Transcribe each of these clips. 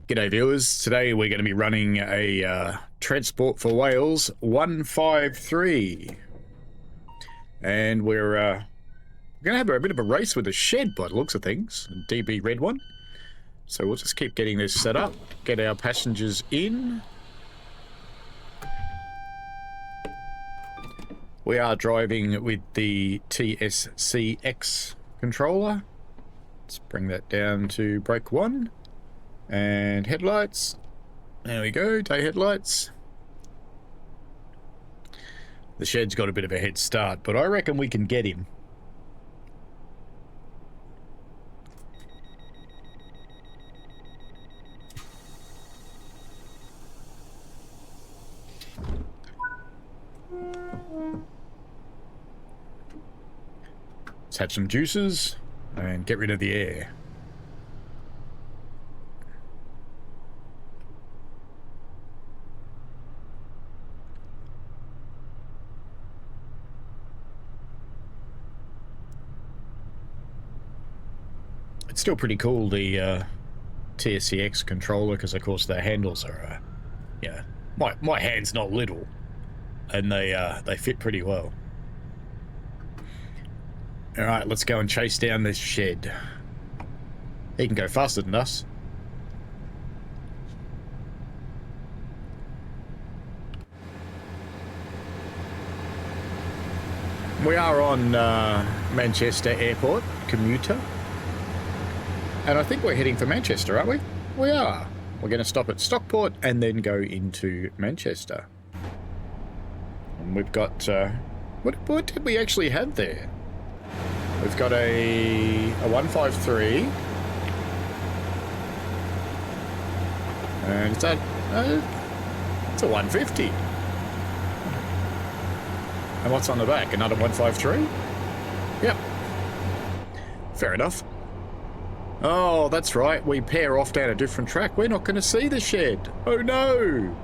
G'day viewers, today we're going to be running a Transport for Wales 153 and we're going to have a bit of a race with a shed by the looks of things, a DB red one. So we'll just keep getting this set up, get our passengers in. We are driving with the TSC-X Controller. Let's bring that down to brake 1. And headlights. There we go, day headlights. The shed's got a bit of a head start, but I reckon we can get him. Let's have some juices and get rid of the air. It's still pretty cool, the TSC-X controller, because of course the handles are, yeah, my hand's not little, and they fit pretty well. All right, let's go and chase down this shed. He can go faster than us. We are on Manchester Airport commuter. And I think we're heading for Manchester, aren't we? We are. We're going to stop at Stockport and then go into Manchester. And we've got... what did we actually have there? We've got a 153. And it's a 150. And what's on the back? Another 153? Yep. Fair enough. Oh, that's right. We pair off down a different track. We're not going to see the shed. Oh no!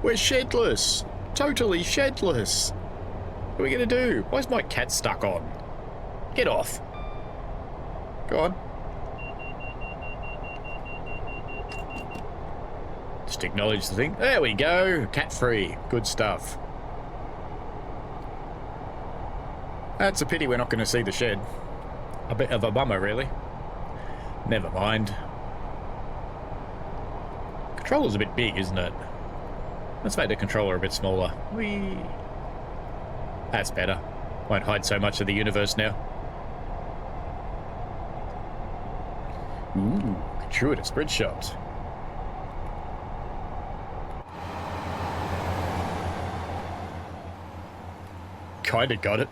We're shedless. Totally shedless. What are we going to do? Why is my cat stuck on? Get off. Go on. Just acknowledge the thing. There we go. Cat free. Good stuff. That's a pity we're not going to see the shed. A bit of a bummer, really. Never mind. Controller's a bit big, isn't it? Let's make the controller a bit smaller. Whee! That's better. Won't hide so much of the universe now. Ooh, gratuitous bridge shot. Kinda got it.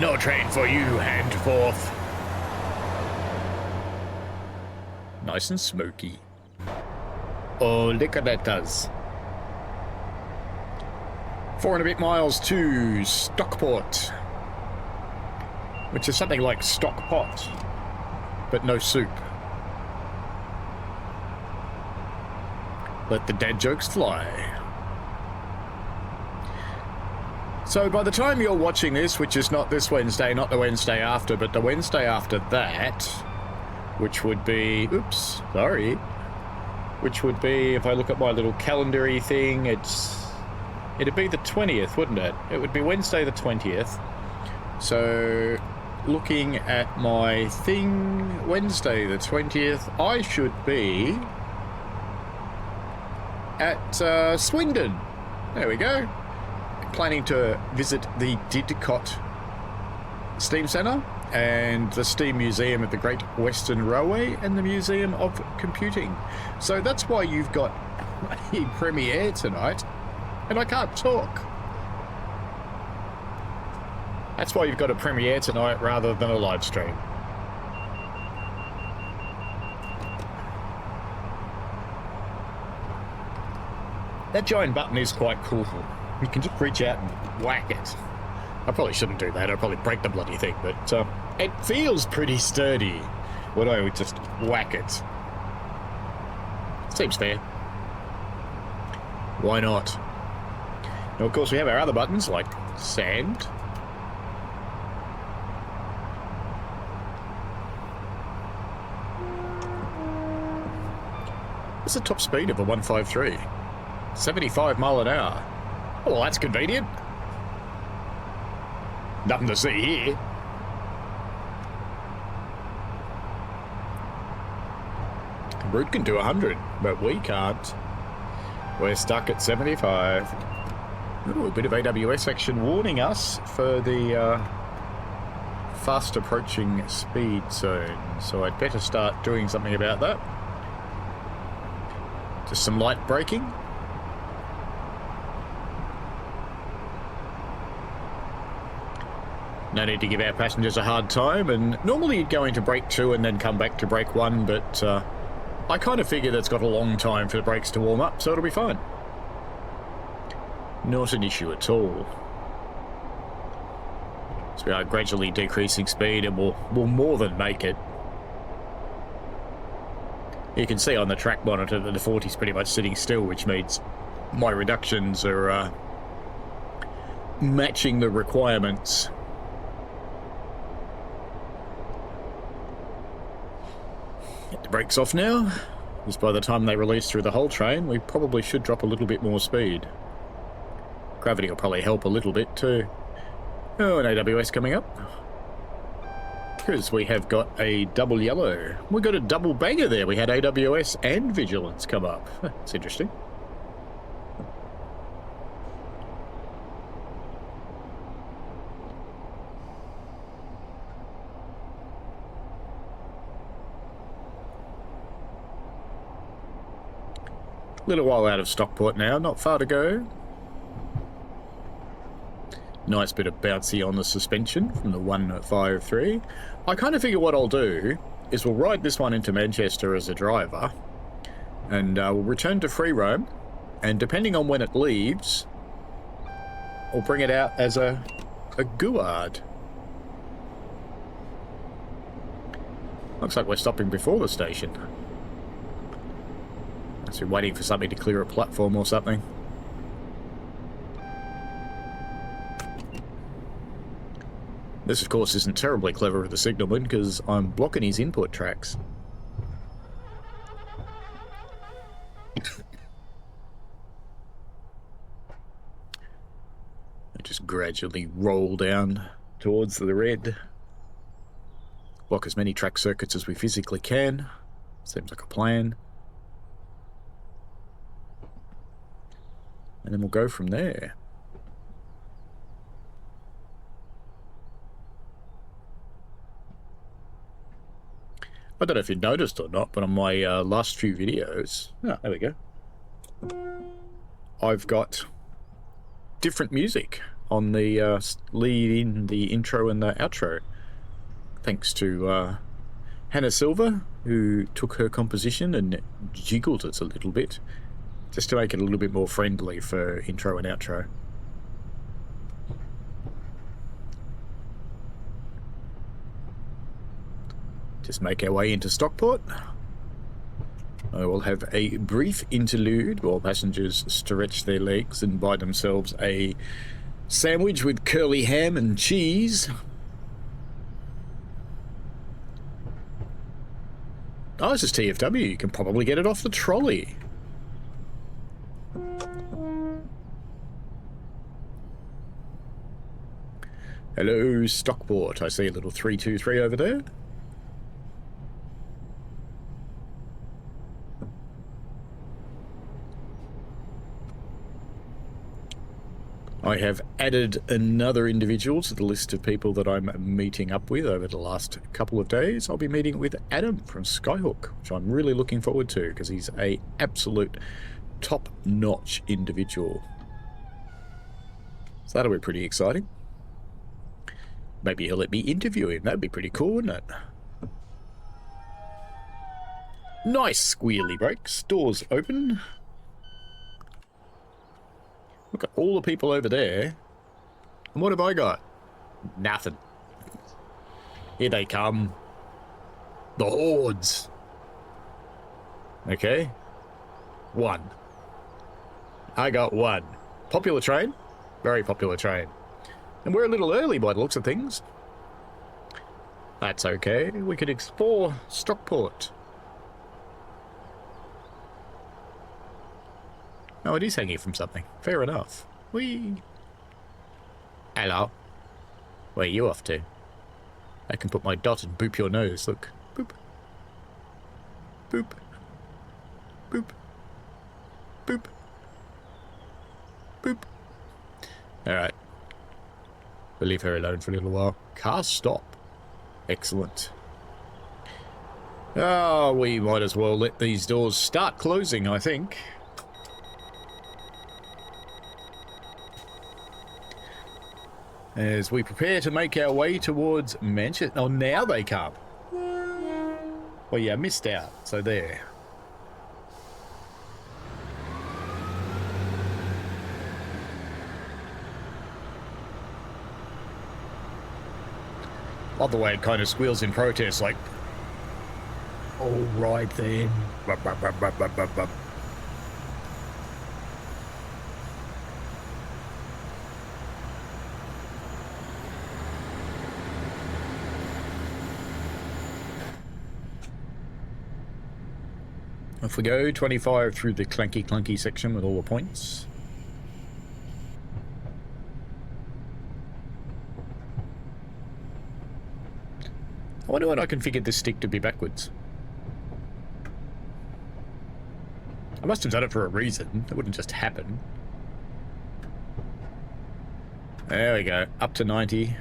No train for you, hand forth. Nice and smoky. Oh, look at that does. 4 and a bit miles to Stockport, which is something like stock pot, but no soup. Let the dad jokes fly. So by the time you're watching this, which is not this Wednesday, not the Wednesday after, but the Wednesday after that, which would be, oops, sorry, which would be, if I look at my little calendar-y thing, it'd be the 20th, wouldn't it? It would be Wednesday the 20th. So looking at my thing, Wednesday the 20th, I should be at Swindon. There we go. Planning to visit the Didcot Steam Centre and the Steam Museum at the Great Western Railway and the Museum of Computing. So that's why you've got a premiere tonight, and I can't talk. That's why you've got a premiere tonight rather than a live stream. That giant button is quite cool. You can just reach out and whack it. I probably shouldn't do that. I'd probably break the bloody thing, but it feels pretty sturdy when I would just whack it. Seems fair. Why not? Now, of course, we have our other buttons like sand, What's the top speed of a 153? 75 mile an hour. Oh, well, that's convenient. Nothing to see here. Route can do 100, but we can't. We're stuck at 75. Ooh, a bit of AWS action warning us for the fast approaching speed zone. So I'd better start doing something about that. Just some light braking. No need to give our passengers a hard time, and normally you'd go into brake 2 and then come back to brake 1, but I kind of figure that's got a long time for the brakes to warm up, so it'll be fine. Not an issue at all. So we are gradually decreasing speed and we'll more than make it. You can see on the track monitor that the 40's pretty much sitting still, which means my reductions are matching the requirements. Get the brakes off now, because by the time they release through the whole train, we probably should drop a little bit more speed. Gravity will probably help a little bit too. Oh, an AWS coming up. Because we have got a double yellow. We got a double banger there. We had AWS and Vigilance come up. That's interesting. Little while out of Stockport now, not far to go. Nice bit of bouncy on the suspension from the 153. I kind of figure what I'll do is we'll ride this one into Manchester as a driver, and we'll return to free roam, and depending on when it leaves, we'll bring it out as a Guard. Looks like we're stopping before the station. So we're waiting for something to clear a platform or something. This, of course, isn't terribly clever of the signalman because I'm blocking his input tracks. I just gradually roll down towards the red. Block as many track circuits as we physically can. Seems like a plan. And then we'll go from there. I don't know if you noticed or not, but on my last few videos... Oh, there we go. I've got different music on the lead in, the intro and the outro. Thanks to Hannah Silver, who took her composition and jiggled it a little bit, just to make it a little bit more friendly for intro and outro. Just make our way into Stockport. I will have a brief interlude while passengers stretch their legs and buy themselves a sandwich with curly ham and cheese. Oh, this is TFW. You can probably get it off the trolley. Hello, Stockport. I see a little 323 over there. I have added another individual to the list of people that I'm meeting up with over the last couple of days. I'll be meeting with Adam from Skyhook, which I'm really looking forward to because he's an absolute top-notch individual. So that'll be pretty exciting. Maybe he'll let me interview him. That'd be pretty cool, wouldn't it? Nice squealy brakes. Doors open. Look at all the people over there. And what have I got? Nothing. Here they come. The hordes. Okay. One. I got one. Popular train. Very popular train. And we're a little early by the looks of things. That's okay. We could explore Stockport. Oh, it is hanging from something. Fair enough. Whee! Hello. Where are you off to? I can put my dot and boop your nose. Look. Boop. Boop. Boop. Boop. Boop. Alright. We'll leave her alone for a little while. Car stop. Excellent. Oh, we might as well let these doors start closing, I think. As we prepare to make our way towards Manchester. Oh, now they come. Well, yeah, missed out. So there. Love the way it kind of squeals in protest, like, all right then. Off we go, 25 through the clunky section with all the points. I wonder when I configured this stick to be backwards. I must have done it for a reason. It wouldn't just happen. There we go, up to 90.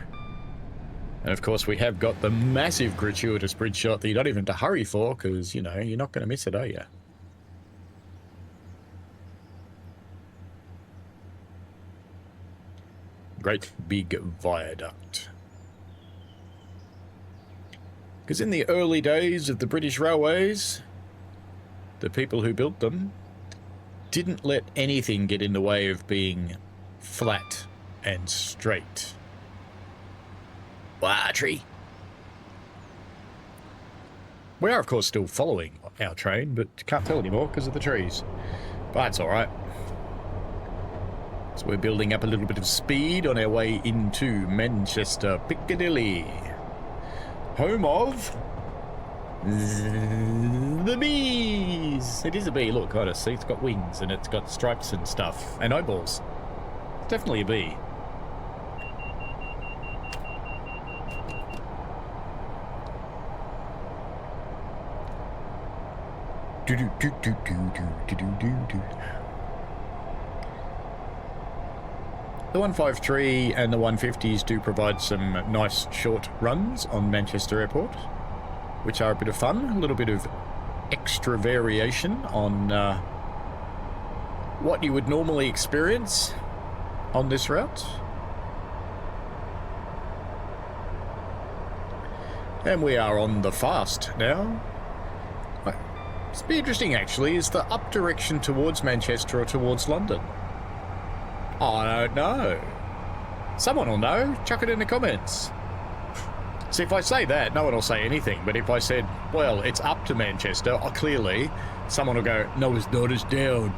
And of course we have got the massive gratuitous bridge shot that you don't even have to hurry for, because, you know, you're not going to miss it, are you? Great big viaduct. Because in the early days of the British railways, the people who built them didn't let anything get in the way of being flat and straight. Tree. We are, of course, still following our train, but can't tell anymore because of the trees. But it's alright. So we're building up a little bit of speed on our way into Manchester Piccadilly. Home of the bees. It is a bee. Look, I see it's got wings and it's got stripes and stuff and eyeballs. It's definitely a bee. Do do do do do do do do do. The 153 and the 150s do provide some nice short runs on Manchester Airport, which are a bit of fun, a little bit of extra variation on what you would normally experience on this route. And we are on the fast now. It's be interesting, actually. Is the up direction towards Manchester or towards London? I don't know. Someone will know. Chuck it in the comments. See, if I say that, no one will say anything. But if I said, well, it's up to Manchester, clearly, someone will go, no, it's not, it's down.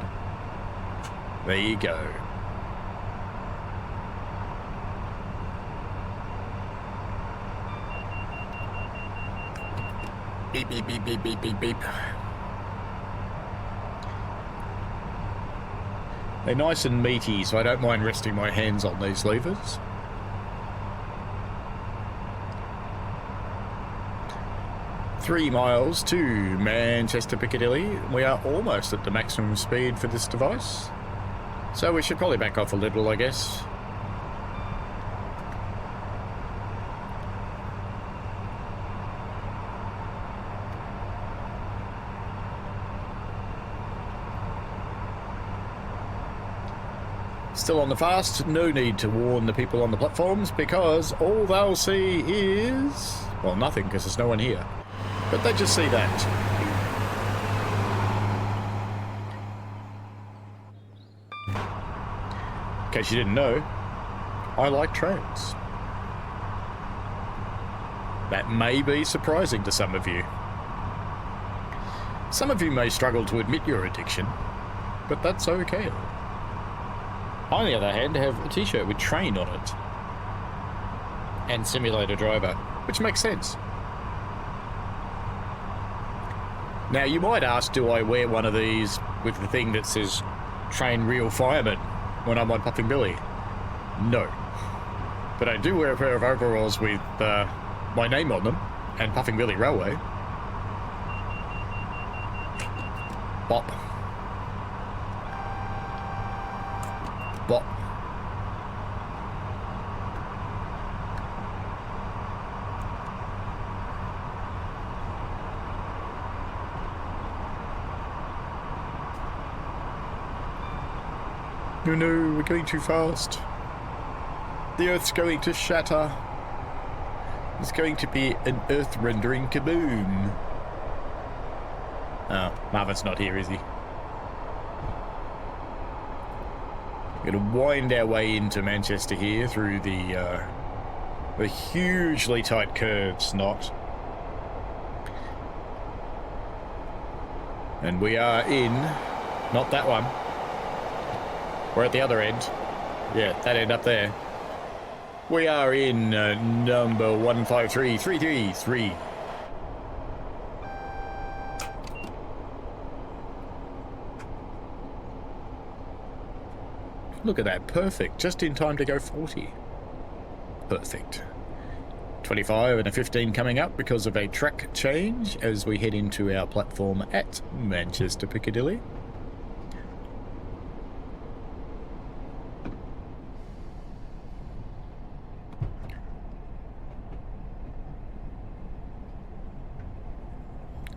There you go. Beep, beep, beep, beep, beep, beep, beep. They're nice and meaty, so I don't mind resting my hands on these levers. Three miles to Manchester Piccadilly. We are almost at the maximum speed for this device. So we should probably back off a little, I guess. Still on the fast, no need to warn the people on the platforms because all they'll see is, well, nothing because there's no one here. But they just see that. In case you didn't know, I like trains. That may be surprising to some of you. Some of you may struggle to admit your addiction, but that's okay. I, on the other hand, have a t-shirt with train on it. And simulator driver, which makes sense. Now, you might ask, do I wear one of these with the thing that says train real firemen when I'm on Puffing Billy. No. But I do wear a pair of overalls with my name on them and Puffing Billy Railway. Bop. Bop. No, no, we're going too fast. The Earth's going to shatter. It's going to be an Earth-rendering kaboom. Oh, Marvin's not here, is he? We're going to wind our way into Manchester here through the hugely tight curves, not. And we are in, not that one. We're at the other end. Yeah, that end up there. We are in number 153333. Look at that, perfect. Just in time to go 40. Perfect. 25 and a 15 coming up because of a track change as we head into our platform at Manchester Piccadilly.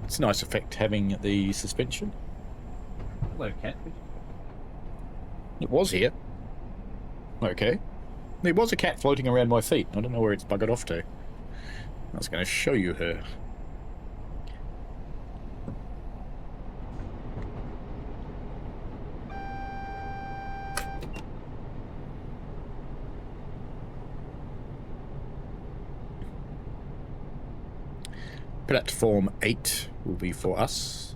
It's a nice effect having the suspension. Hello, catfish. It was here. Okay. There was a cat floating around my feet. I don't know where it's buggered off to. I was going to show you her. Platform 8 will be for us.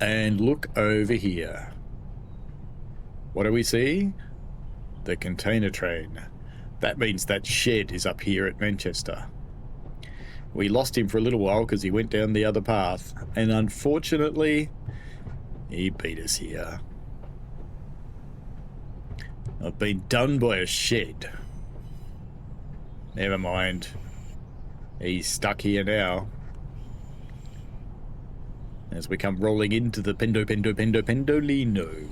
And look over here. What do we see? The container train. That means that shed is up here at Manchester. We lost him for a little while because he went down the other path. And unfortunately, he beat us here. I've been done by a shed. Never mind. He's stuck here now. As we come rolling into the Pendolino.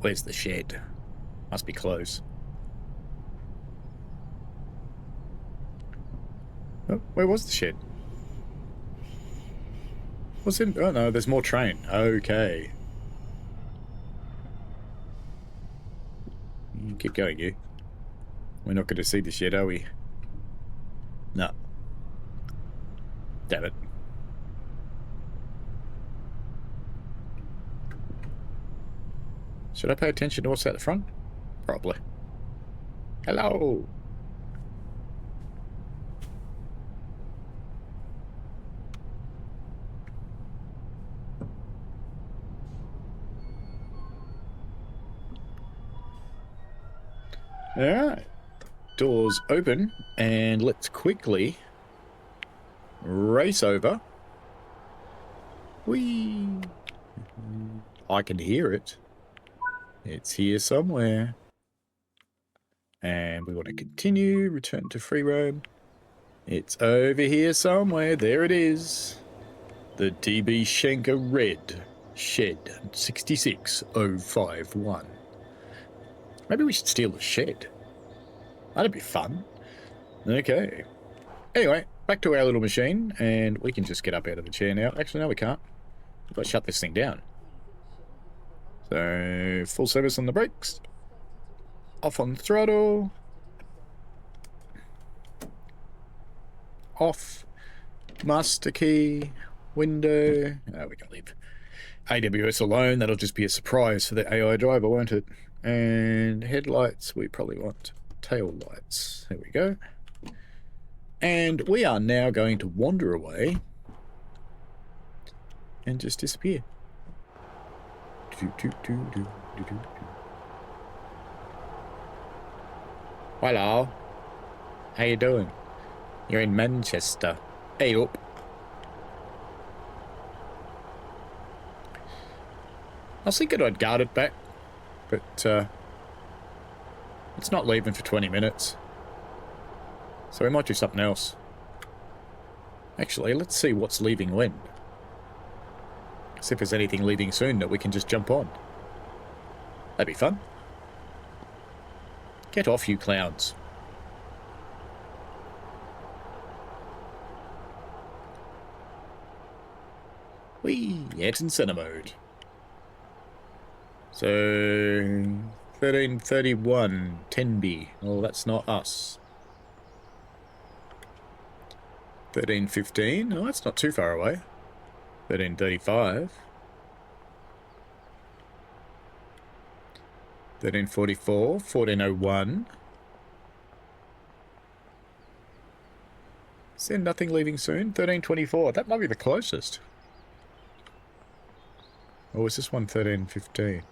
Where's the shed? Must be close. Oh, where was the shed? What's in? Oh no, there's more train. Okay. Keep going, you. We're not going to see this yet, are we? No. Damn it. Should I pay attention to what's at the front? Probably. Hello. Alright. Doors open, and let's quickly race over. Whee! I can hear it. It's here somewhere. And we want to continue, return to free roam. It's over here somewhere. There it is. The DB Schenker Red Shed 66051. Maybe we should steal the shed. That'd be fun. Okay. Anyway, back to our little machine, and we can just get up out of the chair now. Actually, no, we can't. We've got to shut this thing down. So, full service on the brakes. Off on throttle. Off. Master key. Window. Oh, we can leave AWS alone. That'll just be a surprise for the AI driver, won't it? And headlights, we probably want tail lights. There we go. And we are now going to wander away and just disappear. Hello. How you doing? You're in Manchester. Eyup. I was thinking I'd guard it back, but it's not leaving for 20 minutes. So we might do something else. Actually, let's see what's leaving when. See if there's anything leaving soon that we can just jump on. That'd be fun. Get off, you clowns. Whee! It's in center mode. So 1331 10B. Oh, that's not us. 1315. Oh, that's not too far away. 1335. 1344. 1401. Is there nothing leaving soon? 1324. That might be the closest. Or was this one 1315?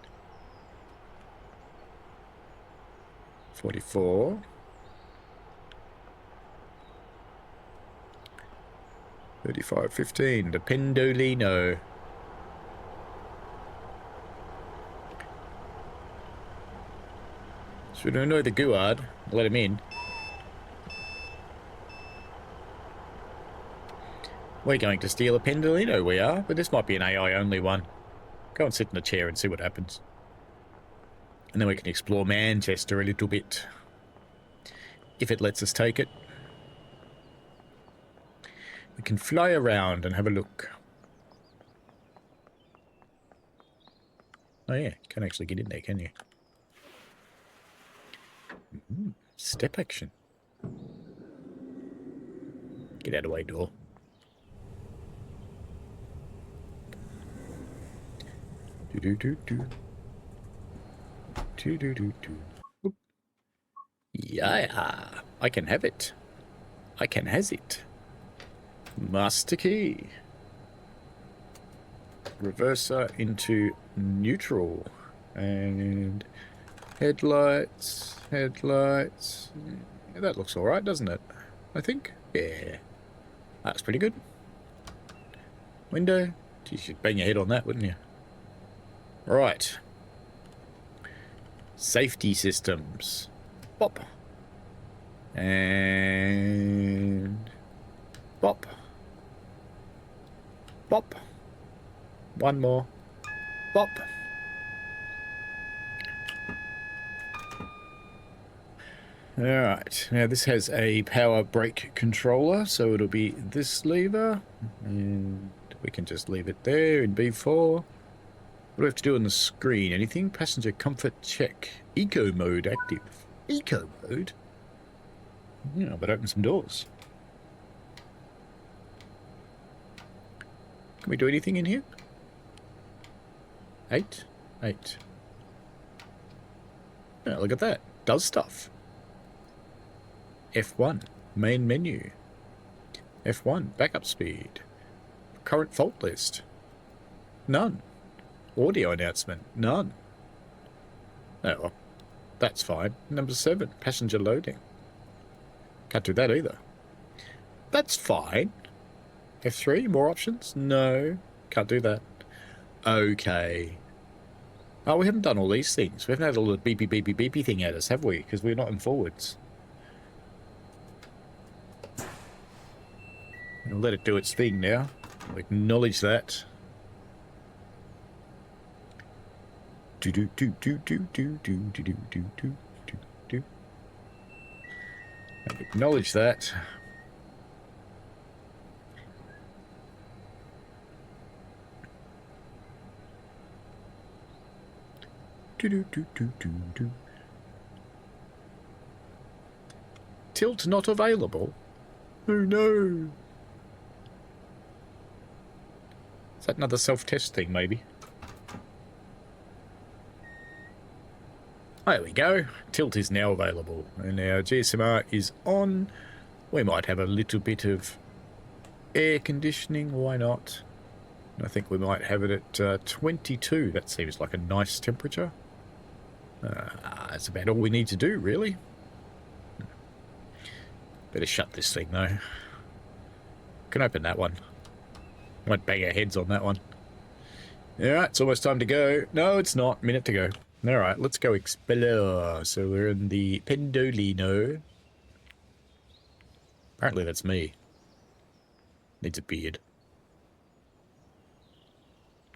44. 3515. The Pendolino. Should we annoy the Guard? Let him in. We're going to steal a Pendolino, we are, but this might be an AI only one. Go and sit in a chair and see what happens. And then we can explore Manchester a little bit. If it lets us take it. We can fly around and have a look. Oh yeah, can't actually get in there, can you? Step action. Get out of the way, door. Do-do-do-do. Do-do-do-do. Yeah, I can have it. I can has it. Master key. Reverser into neutral. And headlights. Headlights. Yeah, that looks alright, doesn't it? I think. Yeah. That's pretty good. Window. You should bang your head on that, wouldn't you? Right. Safety systems. Bop. And bop. Bop. One more. Bop. Alright, now this has a power brake controller, so it'll be this lever, and we can just leave it there in B4. What do we have to do on the screen? Anything? Passenger comfort check. Eco mode active. Eco mode? Yeah, but open some doors. Can we do anything in here? 8? 8. Yeah, look at that. Does stuff. F1. Main menu. F1. Backup speed. Current fault list. None. Audio announcement. None. Oh, well, that's fine. Number 7. Passenger loading. Can't do that either. That's fine. F3. More options? No. Can't do that. Okay. Oh, we haven't done all these things. We haven't had a little beepy beepy beepy thing at us, have we? Because we're not in forwards. I'll let it do its thing now. I'll acknowledge that. Do do do do do do do do do do do do. I'll acknowledge that. Do do do do do do. Tilt not available. Oh no. Is that another self-test thing, maybe? There we go. Tilt is now available. And our GSMR is on. We might have a little bit of air conditioning. Why not? I think we might have it at 22. That seems like a nice temperature. That's about all we need to do, really. Better shut this thing, though. Can open that one. Might bang our heads on that one. Alright, it's almost time to go. No, it's not. Minute to go. Alright, let's go explore. So we're in the Pendolino. Apparently that's me. Needs a beard.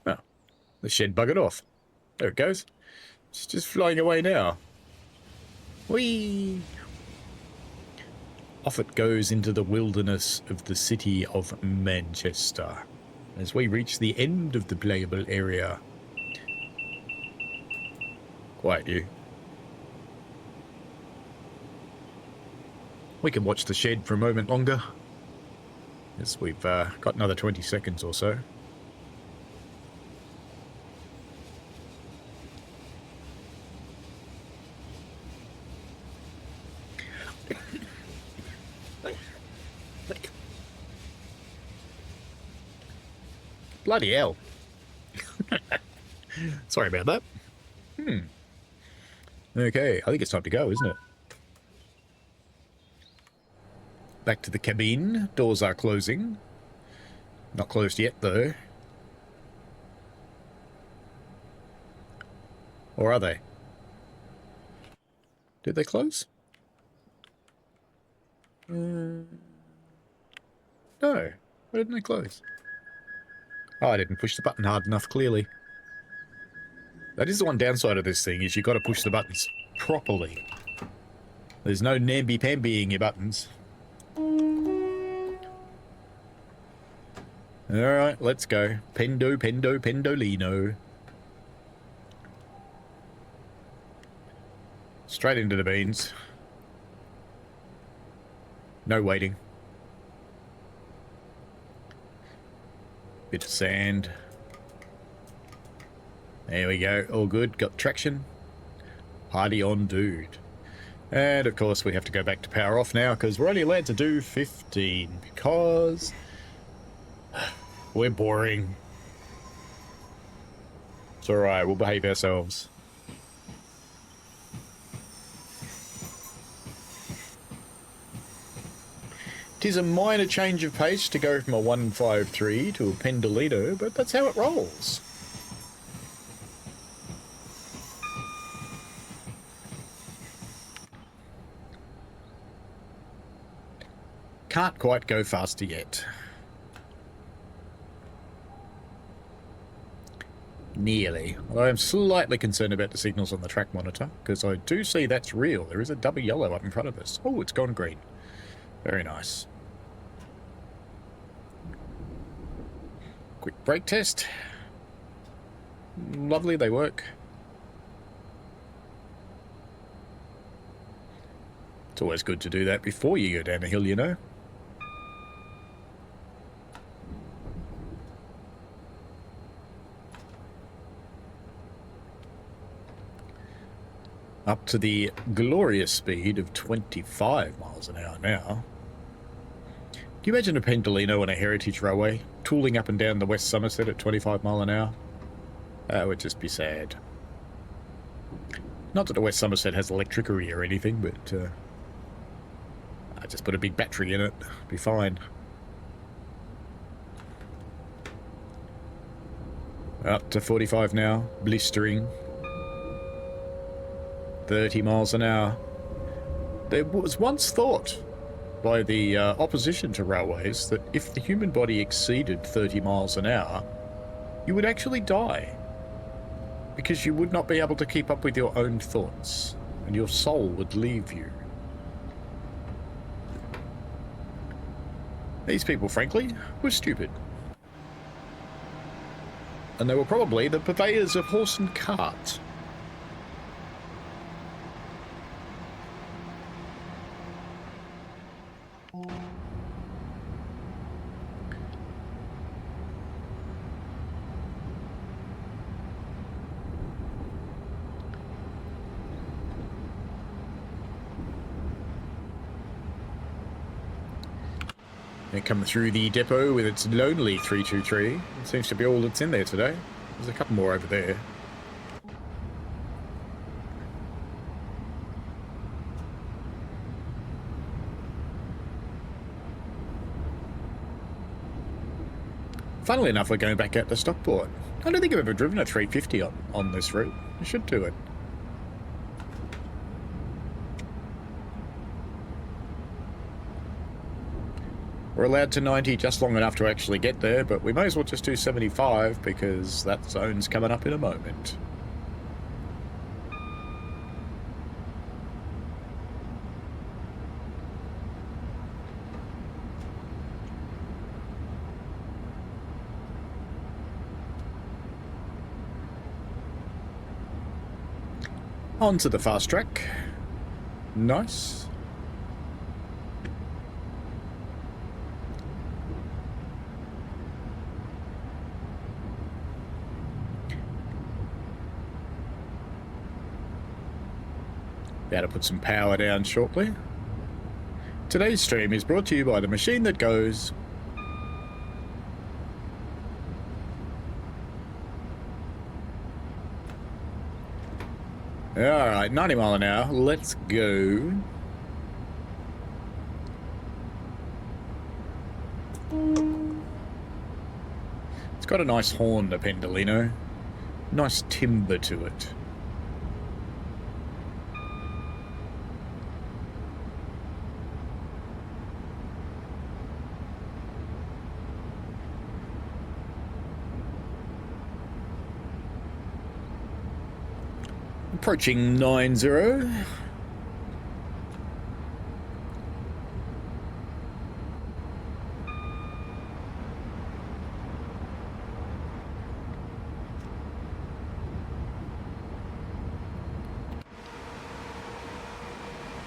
Oh, the shed buggered off. There it goes. It's just flying away now. Whee! Off it goes into the wilderness of the city of Manchester as we reach the end of the playable area. Quiet, you. We can watch the shed for a moment longer. Yes, we've got another 20 seconds or so. Bloody hell. Sorry about that. Okay, I think it's time to go, isn't it? Back to the cabin. Doors are closing. Not closed yet, though. Or are they? Did they close? No. Why didn't they close? Oh, I didn't push the button hard enough, clearly. That is the one downside of this thing, is you've got to push the buttons properly. There's no namby-pambying your buttons. Alright, let's go. Pendolino. Straight into the beans. No waiting. Bit of sand. There we go. All good. Got traction. Party on, dude. And, of course, we have to go back to power off now, because we're only allowed to do 15, because we're boring. It's alright. We'll behave ourselves. Tis a minor change of pace to go from a 153 to a Pendolino, but that's how it rolls. Can't quite go faster yet. Nearly. Although I'm slightly concerned about the signals on the track monitor, because I do see that's real. There is a double yellow up in front of us. Oh, it's gone green. Very nice. Quick brake test. Lovely, they work. It's always good to do that before you go down the hill, you know. Up to the glorious speed of 25 miles an hour now. Can you imagine a Pendolino on a heritage railway, tooling up and down the West Somerset at 25 mile an hour? That would just be sad. Not that the West Somerset has electricity or anything, but I just put a big battery in it. Be fine. Up to 45 now, blistering. 30 miles an hour. There was once thought by the opposition to railways that if the human body exceeded 30 miles an hour, you would actually die. Because you would not be able to keep up with your own thoughts, and your soul would leave you. These people, frankly, were stupid. And they were probably the purveyors of horse and cart. It coming through the depot with its lonely 323. It seems to be all that's in there today. There's a couple more over there. Funnily enough, we're going back out to Stockport. I don't think I've ever driven a 350 on this route. I should do it. We're allowed to 90 just long enough to actually get there, but we may as well just do 75 because that zone's coming up in a moment. On to the fast track. Nice. About to put some power down shortly. Today's stream is brought to you by the machine that goes. Alright, 90 mile an hour. Let's go. It's got a nice horn, the Pendolino. Nice timbre to it. Approaching 90.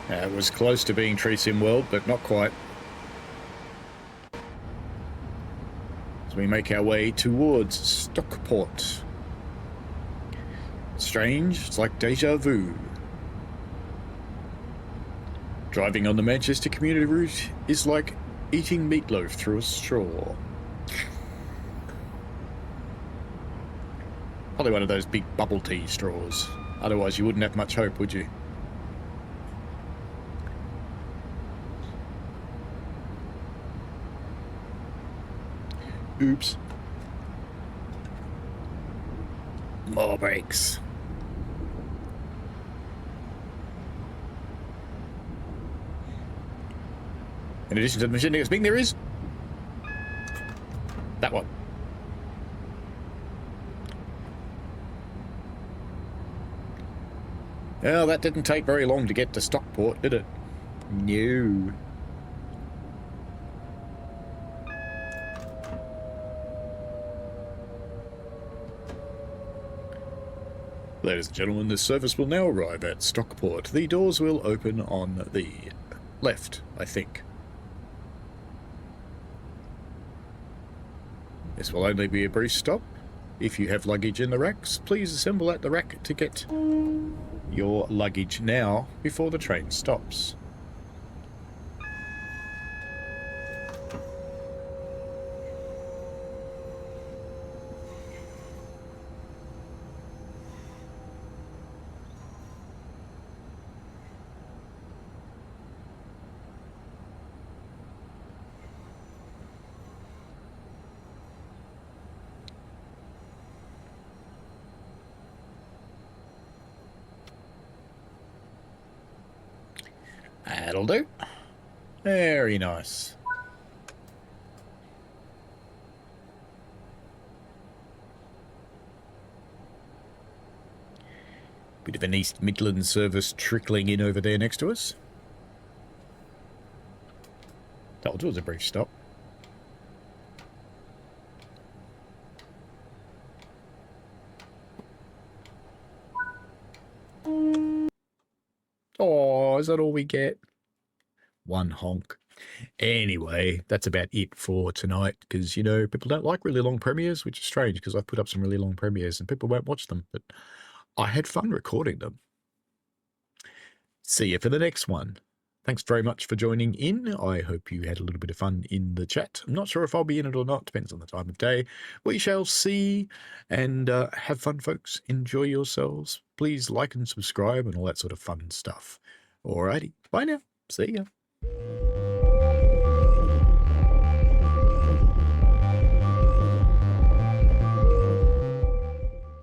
It was close to being Tree Sim World, but not quite. As we make our way towards Stockport. Strange, it's like deja vu. Driving on the Manchester community route is like eating meatloaf through a straw. Probably one of those big bubble tea straws. Otherwise you wouldn't have much hope, would you? Oops. More brakes. In addition to the machine that's being, there is that one. Well, that didn't take very long to get to Stockport, did it? No. Ladies and gentlemen, this service will now arrive at Stockport. The doors will open on the left, I think. This will only be a brief stop. If you have luggage in the racks, please assemble at the rack to get your luggage now before the train stops. That'll do. Very nice. Bit of an East Midlands service trickling in over there next to us. That was a brief stop. Oh, is that all we get? One honk. Anyway, that's about it for tonight because, you know, people don't like really long premieres, which is strange because I've put up some really long premieres and people won't watch them, but I had fun recording them. See you for the next one. Thanks very much for joining in. I hope you had a little bit of fun in the chat. I'm not sure if I'll be in it or not. Depends on the time of day. We shall see. And have fun, folks. Enjoy yourselves. Please like and subscribe and all that sort of fun stuff. Alrighty. Bye now. See ya.